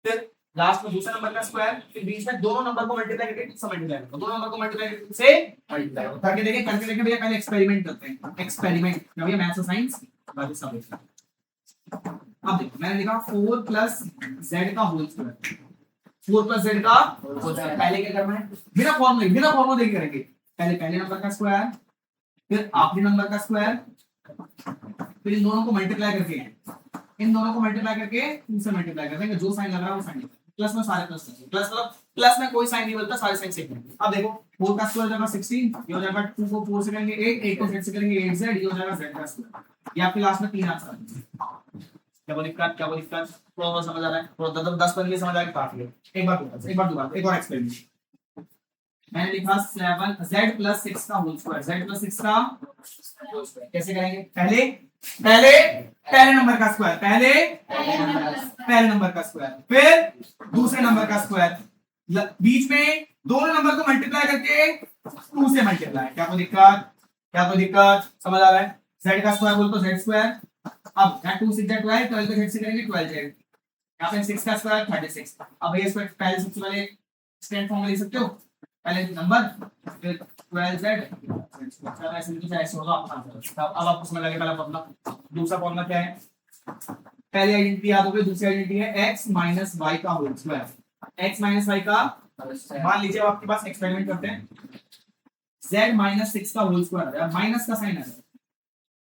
फिर लास्ट में दूसरे नंबर का स्क्वायर, फिर बीच में दोनों नंबर को मल्टीप्लाई करके 2 से मल्टीप्लाई करो, दोनों नंबर को मल्टीप्लाई करके 2 से मल्टीप्लाई करो। करके देखें भैया, पहले एक्सपेरिमेंट करते हैं। एक्सपेरिमेंट क्या भैया? मैथ्स और साइंस बाकी सब। अब देखो मैंने लिखा 4 प्लस z का होल स्क्वायर। 4 प्लस z का होल स्क्वायर। पहले क्या करना है? बिना फॉर्मूला देख करेंगे। पहले नंबर का स्क्वायर, फिर आखिरी नंबर का स्क्वायर, फिर इन दोनों को मल्टीप्लाई करके 2 से मल्टीप्लाई कर देंगे। जो साइन लग रहा है वो साइन, प्लस में सारे प्लस लगेंगे। प्लस में कोई साइन नहीं बनता, सारे साइन सेम हैं। अब देखो 4 का स्क्वायर हो जाएगा 16, ये हो जाएगा 2 को 4 से करेंगे 8, 8 को z से करेंगे 8z, ये हो जाएगा z का स्क्वायर। ये आपके लास्ट में 3 आंसर आएंगे। क्या वो दिक्कत, क्या वो दिक्कत, थोड़ा समझ आ रहा है, थोड़ा 10 15 समझ आ गया काफी है। एक बार दोबारा एक और एक्सपेरिमेंट। मैंने लिखा 7 z प्लस 6 का होल स्क्वायर, z प्लस 6 का होल स्क्वायर कैसे करेंगे? पहले पहले पहले नंबर का स्क्वायर, पहले नंबर का स्क्वायर, फिर दूसरे नंबर का स्क्वायर, बीच में दोनों नंबर को मल्टीप्लाई करके 2 से मल्टीप्लाई। क्या कोई दिक्कत, क्या कोई दिक्कत, समझ आ रहा है? z का स्क्वायर बोल तो z स्क्वायर, अब यहाँ 2 6 12, 12 को z से करेंगे 12z, यहाँ पे 6 का स्क्वायर 36। अब ये इसको पहले सबसे पहले स्टैंड फॉर्म में लिख सकते हो, पहले नंबर फिर 12z, चलो ऐसे लिखो चाहे ऐसे होगा अपना आंसर। अब आपको समझ आ गया पहला फॉर्मूला। दूसरा फॉर्मूला क्या है? पहली आइडेंटिटी याद हो गई, दूसरी आइडेंटिटी है x माइनस y का whole square. x minus y का, मान लीजिए आपके पास एक्सपेरिमेंट करते हैं, z माइनस 6 का होल स्क्वायर है, माइनस का साइन है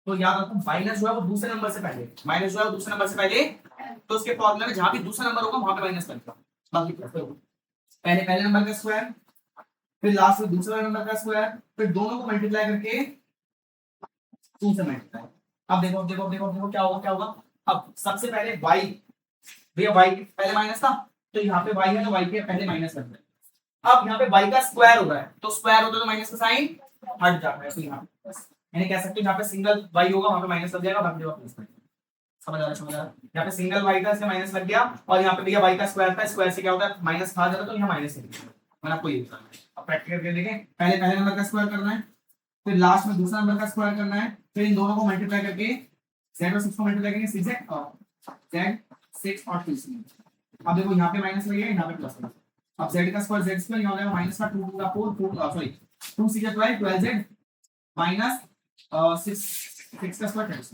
तो याद रखो माइनस जो है वो दूसरे नंबर से पहले, माइनस जो है वो दूसरे नंबर से पहले, तो उसके फॉर्मूला में जहां भी दूसरा नंबर होगा वहां पे माइनस करना। बाकी पहले पहले नंबर का स्क्वायर, फिर लास्ट में दूसरा नंबर का स्क्वायर, फिर दोनों को मल्टीप्लाई करके 2 से मल्टीप्लाई। अब देखो क्या होगा, क्या होगा? अब सबसे पहले y, भैया y पहले माइनस था तो यहाँ पे y है तो y के पहले माइनस करते हैं। अब यहाँ पे y का स्क्वायर हो रहा है तो स्क्वायर होता है तो माइनस का साइन हट जाता है, तो यहाँ यानी कह सकते हो जहाँ पे सिंगल y होगा वहां पे माइनस लग जाएगा, बाकी प्लस लग जाएगा। समझ आ रहा है, समझ आ रहा है? यहाँ पे सिंगल y था इसलिए माइनस लग गया, और यहाँ पे भैया y का स्क्वायर था, स्क्वायर से क्या होता है माइनस खा जाता है तो यहाँ माइनस लग गया। मैंने आपको ये बताया। अब प्रैक्टिस करके देखें, पहले पहले नंबर का स्क्वायर करना है, फिर लास्ट में दूसरा नंबर का स्क्वायर करना है, फिर इन दोनों को मल्टीप्लाई करके z और 6 को मल्टीप्लाई करेंगे, 6 z 6 और 2 अब देखो यहाँ पे माइनस लगेगा, यहाँ पे प्लस लगेगा। अब z का स्क्वायर z स्क्वायर, यहाँ हो जाएगा माइनस का 2 का 4 सॉरी 2 6 12 12z माइनस 6 का स्क्वायर 26।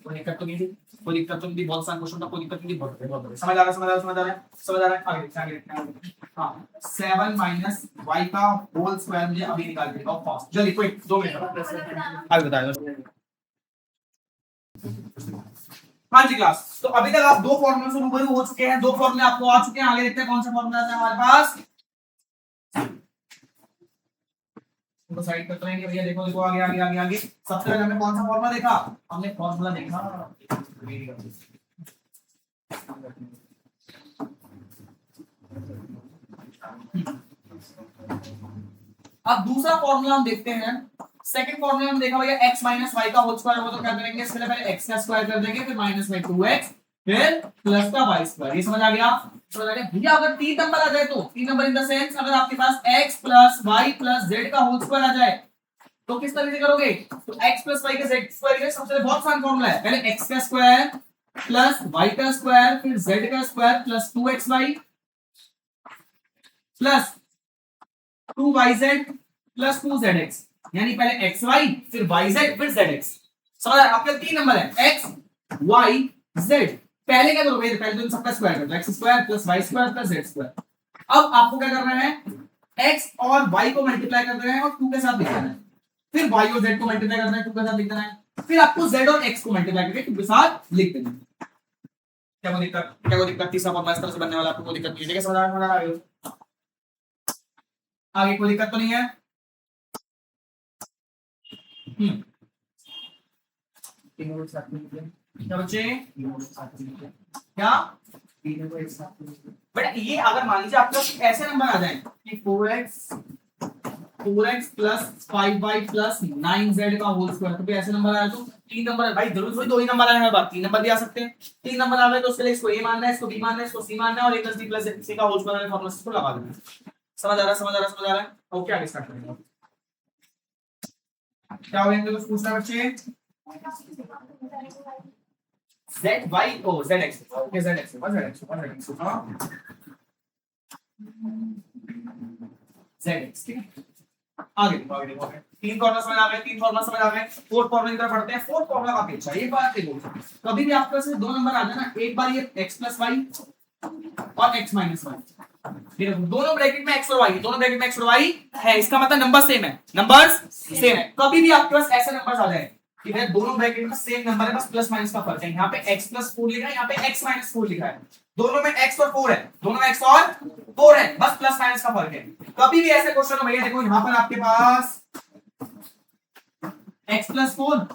कोई दिक्कत तो नहीं थी, कोई दिक्कत तो नहीं थी, बहुत आसान क्वेश्चन था, कोई दिक्कत नहीं थी, बहुत समझ आ रहा है आगे हाँ 7 माइनस y का होल स्क्वायर मुझे अभी निकाल के दिखाओ फास्ट, जल्दी क्विक 2 मिनट आगे बताइए। हाँ जी क्लास, तो अभी तक आप दो फॉर्मूला से रूबरू हो चुके हैं, दो फॉर्मूले आपको आ चुके हैं, आगे देखते हैं कौन सा फॉर्मूला है हमारे पास। तो साइड करते रहेंगे भैया, देखो देखो आगे आगे आगे आगे। सबसे पहले हमने कौन सा फॉर्मूला देखा? हमने फॉर्मूला देखा, अब दूसरा फॉर्मूला हम देखते हैं। सेकंड फॉर्मूला में देखा भैया x माइनस वाई का होल स्क्वायर हो तो क्या करेंगे, इसके लिए पहले x का स्क्वायर कर देंगे, फिर माइनस में 2x, फिर प्लस का y स्क्वायर। ये समझ आ गया? समझ आ गया भैया? अगर 3 नंबर आ जाए तो 3 नंबर इन द सेंस अगर आपके पास x plus y plus z का होल स्क्वायर आ जाए तो किस तरह से करोगे? तो x प्लस y का z स्क्वायर के सबसे बहुत आसान फॉर्मूला है, पहले x का स्क्वायर प्लस y का स्क्वायर फिर z का square plus 2xy plus 2yz plus 2zx, यानी पहले xy फिर yz फिर zx। समझ आया? आपके 3 नंबर है x y z, पहले क्या करोगे? पहले तो इन सबका स्क्वायर कर दो, x square plus y square plus z square. अब आपको क्या करना है, x और y को मल्टीप्लाई कर देना है और 2 के साथ लिख देना है, फिर y और z को मल्टीप्लाई कर देना है, 2 के साथ लिख देना है, फिर आपको z और x को मल्टीप्लाई करके 2 के साथ लिख देना है। क्या कोई दिक्कत, क्या कोई दिक्कत? तीसरा फॉर्मूला इस तरह से बनने वाला, आपको कोई दिक्कत नहीं है? ठीक है, समझ आ रहा है? आगे कोई दिक्कत तो नहीं है? क्या बच्चे, क्या बेटा ये अगर मान लीजिए आपके पास ऐसे नंबर आ जाए कि 4x plus 5y plus 9z का होल स्क्वायर, तो ऐसे नंबर आया तो 3 नंबर भाई जरूर थोड़ी 2 ही नंबर आए हर बार, 3 नंबर भी आ सकते हैं। 3 नंबर आ गए तो उसके लिए इसको a मानना है, इसको b मानना है, इसको c मानना है और a plus b plus c का होल स्क्वायर फॉर्मूला इसको लगा देना है। समझ आ रहा है, समझ आ रहा है, समझ आ रहा है? ओके आगे स्टार्ट करेंगे। क्या हो गया कुछ पूछना बच्चे? z y o z x, okay z x z x z x, ठीक है। आगे देखो 3 फॉर्मूला समझ आ गए, 3 फॉर्मूला समझ आ गए। फोर्थ फॉर्मूला की तरफ बढ़ते हैं। फोर्थ फॉर्मूला काफी अच्छा है, एक बात देखो, कभी भी आपके पास 2 नंबर आ जाए ना, एक बार ये x प्लस y और x माइनस y, दोनों ब्रैकेट में x और y, दोनों ब्रैकेट में x और y है, इसका मतलब नंबर सेम है, नंबर्स सेम है। कभी भी आपके पास ऐसे नंबर्स आ जाए कि भाई दोनों ब्रैकेट में सेम नंबर है, बस प्लस माइनस का फर्क है, यहाँ पे x प्लस 4 लिखा है, यहाँ पे x माइनस 4 लिखा है, दोनों में x और 4 है, दोनों में x और 4 है, बस प्लस माइनस का फर्क है। कभी भी ऐसे क्वेश्चन हो भैया देखो यहाँ पर आपके पास x प्लस 4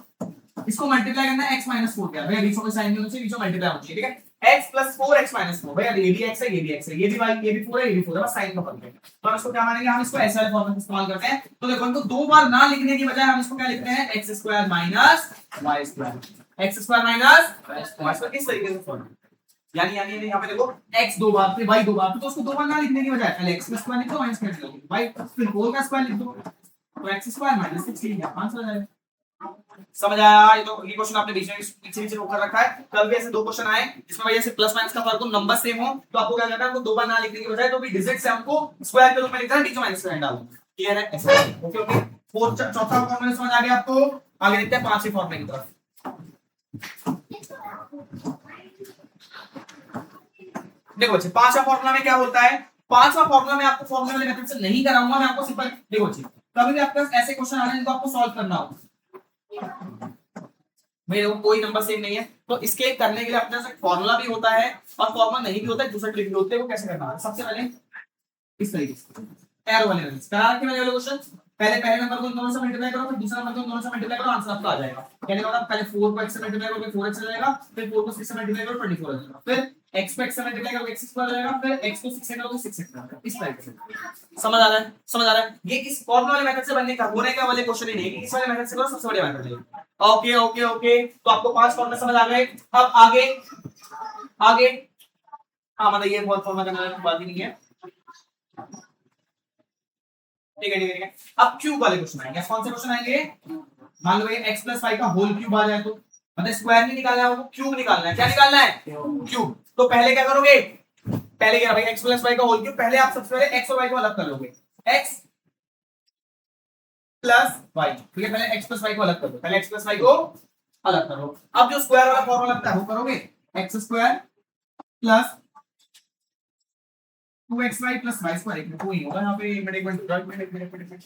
इसको मल्टीप्लाई करना है x माइनस 4 क्या भैया, बीच में साइन नहीं होना चाहिए, बीच में मल्टीप्लाई होना चाहिए, ठीक है। x प्लस 4 x माइनस 4 भैया, ये भी x है, ये भी x है, ये भी y, ये भी 4 है, ये भी 4 है, बस साइन का फर्क है। तो हम इसको क्या मानेंगे, हम इसको ऐसे वाले फॉर्म में इस्तेमाल करते हैं। तो देखो इनको दो बार ना लिखने की बजाय हम इसको क्या लिखते हैं, x square minus y square, x square minus y square, इस तरीके से फॉर्म। यानी यहाँ पे देखो x दो बार, फिर y दो बार, तो उसको दो बार ना लिखने की बजाय पहले x का स्क्वायर लिख दो, y स्क्वायर लिख दो, y फिर 4 का स्क्वायर लिख दो, तो x स्क्वायर माइनस 6 लिख दिया, आंसर आ जाएगा। समझ आया? ये तो ये क्वेश्चन आपने बीच में पीछे पीछे रोक कर रखा है। कल भी ऐसे दो क्वेश्चन आए जिसमें भैया से प्लस माइनस का फर्क हो, नंबर सेम हो, तो आपको क्या करना है, आपको दो बार ना लिखने की बजाय तो भी डिजिट से हमको स्क्वायर के रूप में लिखना है, बीच में माइनस साइन डालो। क्लियर है? ऐसे ओके ओके। चौथा फॉर्मूला समझ आ गया आपको? आगे देखते हैं पांचवें फॉर्मूले की तरफ। देखो बच्चे पांचवा फॉर्मूला में क्या होता है, पांचवा फॉर्मूला में आपको फॉर्मूला वाले मेथड से नहीं कराऊंगा, मैं आपको सिंपल देखो बच्चे, कभी भी आपके पास ऐसे क्वेश्चन आ रहे हैं जिनको आपको सॉल्व करना हो, मेरे को कोई नंबर सेम नहीं है, तो इसके करने के लिए अपने पास फॉर्मूला भी होता है और फॉर्मूला नहीं भी होता है, दूसरा ट्रिक भी होते हैं। वो कैसे करना है, सबसे पहले इस तरीके से एरो वाले करा रखे मैंने वाले क्वेश्चन, पहले नंबर को इन दोनों से मल्टीप्लाई करो, फिर दूसरा नंबर को इन दोनों से मल्टीप्लाई करो, आंसर आपका आ जाएगा। कहने का मतलब पहले 4 को x से मल्टीप्लाई करो, फिर 4x आ जाएगा, फिर 4 को 6 से मल्टीप्लाई करो, 24 आ जाएगा, फिर x को x से मल्टीप्लाई करो, x स्क्वायर आ जाएगा, फिर x को 6 से करो, 6x आ जाएगा। इस तरीके से समझ आ रहा है? समझ आ रहा है? ये इस फॉर्मूला वाले मेथड से बनने का होने का वाले क्वेश्चन ही नहीं है, इस वाले मेथड से करो, सबसे बढ़िया मेथड है। ओके ओके ओके, तो आपको पांच फॉर्मूला समझ आ गए। अब आगे आगे हाँ मतलब ये बहुत फॉर्मूला करने वाली बात ही नहीं है, ठीक है ठीक है ठीक है। अब क्यूब वाले क्वेश्चन आएंगे। कौन से क्वेश्चन आएंगे, मान लो ये x प्लस वाई का होल क्यूब आ जाए, तो मतलब स्क्वायर नहीं निकालना है, वो क्यूब निकालना है। क्या निकालना है? क्यूब। तो पहले क्या करोगे, पहले क्या भाई x प्लस वाई का होल क्यूब, पहले आप सबसे पहले x और y को अलग कर लोगे, x प्लस वाई, ठीक है, पहले x प्लस वाई को अलग कर दो, पहले x प्लस वाई को अलग करो। अब जो स्क्वायर वाला फॉर्मूला लगता है वो करोगे, x square plus 2xy plus y square, एक कोई होगा यहाँ पे, एक मिनट।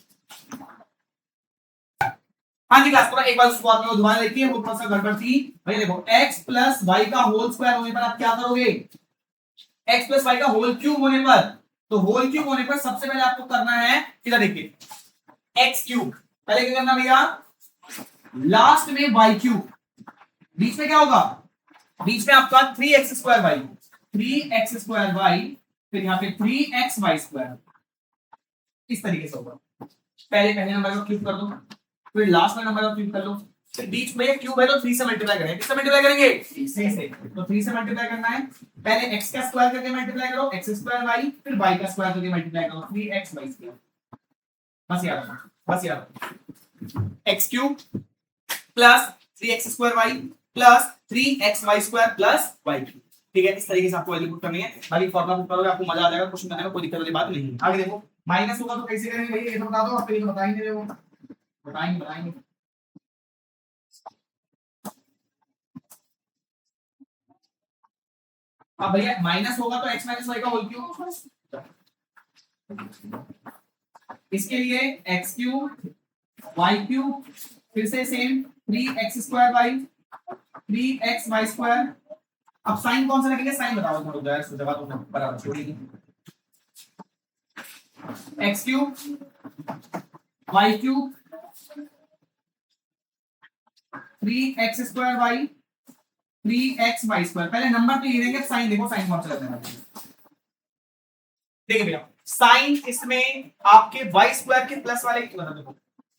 हाँ जी क्लास, पूरा एक बार उस फॉर्मूला को दोबारा देखिए, वो थोड़ा सा गड़बड़ थी भाई। देखो x प्लस वाई का होल स्क्वायर होने पर आप क्या करोगे, x प्लस वाई का होल क्यूब होने पर, तो होल क्यूब होने पर सबसे पहले आपको करना है, इधर देखिए x क्यूब, पहले क्या करना भैया, लास्ट में y क्यूब, बीच में क्या होगा, बीच में आपका 3x square y, 3x square Y, फिर यहाँ पे 3x वाई स्क्वायर, इस तरीके से होगा। पहले नंबर का क्यूब कर दो, फिर लास्ट में नंबर का क्यूब कर लो, फिर बीच में क्यूब है तो 3 से मल्टीप्लाई करेंगे, किससे मल्टीप्लाई करेंगे, 3 से, तो 3 से मल्टीप्लाई करना है, पहले x का स्क्वायर करके मल्टीप्लाई करो, x स्क्वायर y, फिर y का स्क्वायर करके मल्टीप्लाई करो, 3x y स्क्वायर, बस यार x cube plus 3x square y plus 3x y square plus y cube, ठीक है। इस तरीके से आपको वैल्यू पुट करनी है, बाकी फॉर्मूला पुट करोगे आपको मजा आ जाएगा, क्वेश्चन करने में कोई दिक्कत वाली बात नहीं है। आगे देखो माइनस होगा तो कैसे करेंगे भैया, ये तो बता दो, आप ये तो बता ही नहीं रहे हो, बताएंगे। अब भैया माइनस होगा तो x माइनस वाई का होल क्यूब, इसके लिए x क्यूब y क्यूब, फिर से same 3x square y, 3x y square. अब साइन कौन सा लगेगा, साइन बताओ थोड़ा जरा, इस जगह तो बराबर छोड़ी थी, x cube y cube 3x square y 3x y square, पहले नंबर तो ये देंगे, साइन देखो साइन कौन सा लगेगा, देखिए भैया साइन इसमें आपके वाई स्क्वायर के प्लस वाले, देखो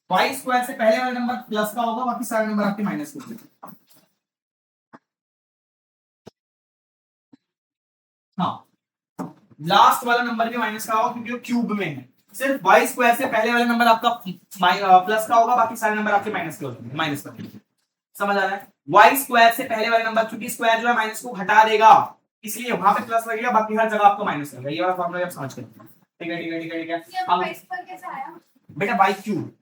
वाई स्क्वायर से पहले वाला नंबर प्लस का होगा, बाकी सारे नंबर आपके माइनस के होंगे। हाँ लास्ट वाला नंबर भी माइनस का होगा क्योंकि वो क्यूब में है, सिर्फ वाई स्क्वायर से पहले वाला नंबर आपका प्लस का होगा, बाकी सारे नंबर आपके माइनस के होंगे, माइनस का। समझ आ रहा है? वाई स्क्वायर से पहले वाला नंबर, क्योंकि स्क्वायर जो है माइनस को हटा देगा, इसलिए वहां पे प्लस लगेगा, बाकी हर जगह आपको माइनस लगेगा। ये वाला फॉर्मूला आप समझ गए, ठीक है। अब बेटा वाई क्यूब,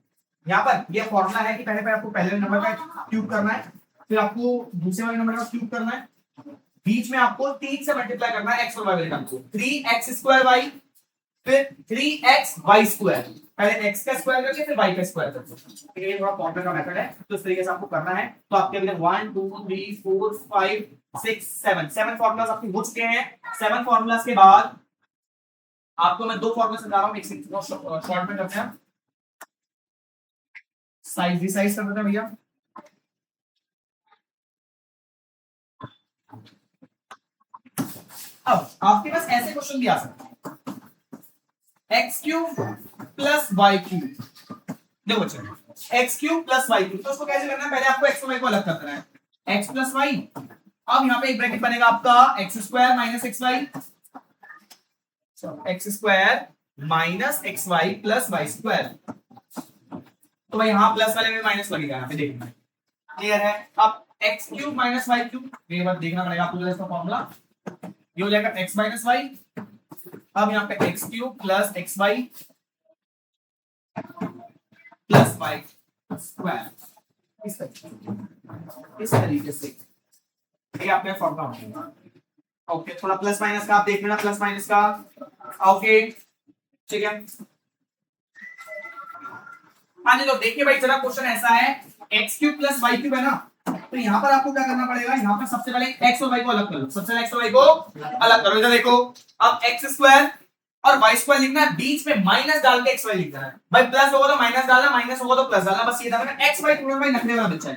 यहाँ पर ये फॉर्मूला है कि पहले आपको पहले नंबर का क्यूब करना है, फिर आपको दूसरे वाले नंबर का क्यूब करना है, बीच में आपको 3 से मल्टीप्लाई करना है x और y वाले टर्म को, 3x स्क्वायर y फिर 3x y स्क्वायर, पहले x का स्क्वायर करके फिर y का स्क्वायर करके, ये थोड़ा फॉर्मूला का मेथड है, तो इस तरीके से आपको करना है। तो आपके अभी तक 1 2 3 4 5 6 7 फॉर्मूलाज आपके हो चुके हैं। 7 फॉर्मूलाज के बाद आपको मैं दो फॉर्मूला समझा रहा हूं, एक शॉर्ट में करते हैं, साइज कर देते हैं भैया। अब आपके पास ऐसे क्वेश्चन भी आ सकते हैं, x cube plus y cube. देखो बच्चों, x cube plus y cube, तो उसको कैसे करना है, पहले आपको एक्स और वाई को अलग करना है, एक्स प्लस वाई। अब यहाँ पे एक ब्रैकेट बनेगा आपका x square minus x y, x square minus x y plus y square. तो भाई यहाँ प्लस वाले में माइनस लगेगा, यहाँ पे देखना क्लियर है। अब x cube minus y cube, ये बात देखना पड़ेगा आपको, इसका फॉर्मूला ये हो जाएगा एक्स माइनस वाई। अब यहाँ पे x cube plus x y plus y square, इस तरीके से ये आपने फॉर्मूला होगा। ओके, थोड़ा प्लस माइनस का आप देख लेना, प्लस माइनस का। ओके ठीक है, हाँ जी। तो देखिए भाई जरा क्वेश्चन ऐसा है, x cube plus y cube है ना, तो यहाँ पर आपको क्या करना पड़ेगा, यहाँ पर सबसे पहले एक्स और वाई को अलग कर लो, सबसे पहले एक्स और वाई को अलग करो। इधर देखो, अब एक्स स्क्वायर और वाई स्क्वायर लिखना है, बीच में माइनस डाल के एक्स वाई लिखना है। भाई प्लस होगा तो माइनस डालना, माइनस होगा तो प्लस डालना, बस ये था। एक्स वाई थोड़ा भाई नखरे वाला बच्चा है,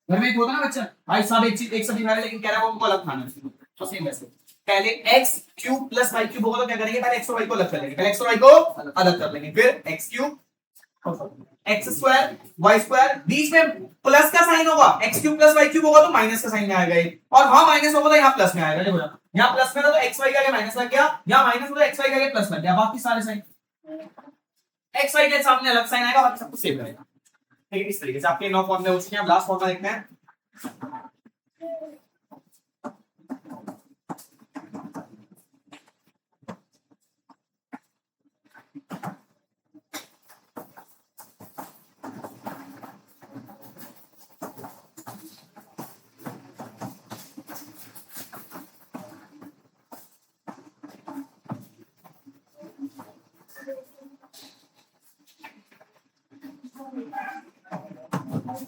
घर में एक होता ना बच्चा, भाई सब एक चीज एक सब्जी खा रहे लेकिन कह रहा है वो उनको अलग खाना है, तो सेम वैसे पहले x cube plus y cube होगा तो क्या करेंगे, पहले एक्स और वाई को अलग कर लेंगे, पहले एक्स और वाई को अलग कर लेंगे, फिर x cube x square y square, बीच में प्लस का साइन होगा, x cube plus y cube होगा तो माइनस का साइन में आएगा ये, और वहां माइनस होगा तो यहाँ प्लस में आएगा। देखो यहाँ प्लस में था तो एक्स वाई का आगे माइनस लग गया, यहाँ माइनस होगा एक्स वाई का आगे प्लस लग गया, बाकी सारे साइन एक्स वाई के सामने अलग साइन आएगा, बाकी सब कुछ सेम रहेगा। ठीक है, इस तरीके से आपके 9 फॉर्मूले हो चुके हैं। अब लास्ट फॉर्मूला देखते हैं।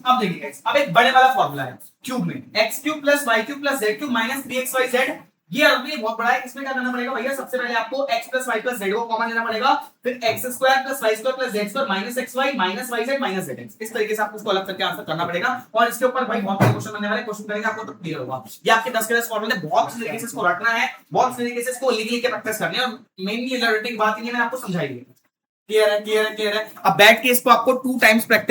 अब देखिए गाइस, अब एक बड़े वाला फॉर्मूला है क्यूब में, x cube plus y cube plus z cube minus 3xyz। ये अभी बहुत बड़ा है, इसमें क्या करना पड़ेगा भैया, सबसे पहले आपको x plus y plus z को कॉमन लेना पड़ेगा, फिर x square plus y square plus z square minus x y minus y z minus z x, इस तरीके से आपको इसको अलग करके आंसर करना पड़ेगा। और इसके ऊपर भाई बहुत सारे क्वेश्चन बनने वाले, क्वेश्चन करेंगे आपको तो क्लियर होगा। ये आपके 10 के 10 फॉर्मूले, बहुत तरीके से इसको रटना है, बहुत तरीके से इसको लिख लिख के प्रैक्टिस करनी है, और मेनली लर्निंग बात ये मैंने आपको समझाई है। क्लियर है, क्लियर है, क्लियर है। अब बैठ के इसको आपको 2 टाइम्स प्रैक्टिस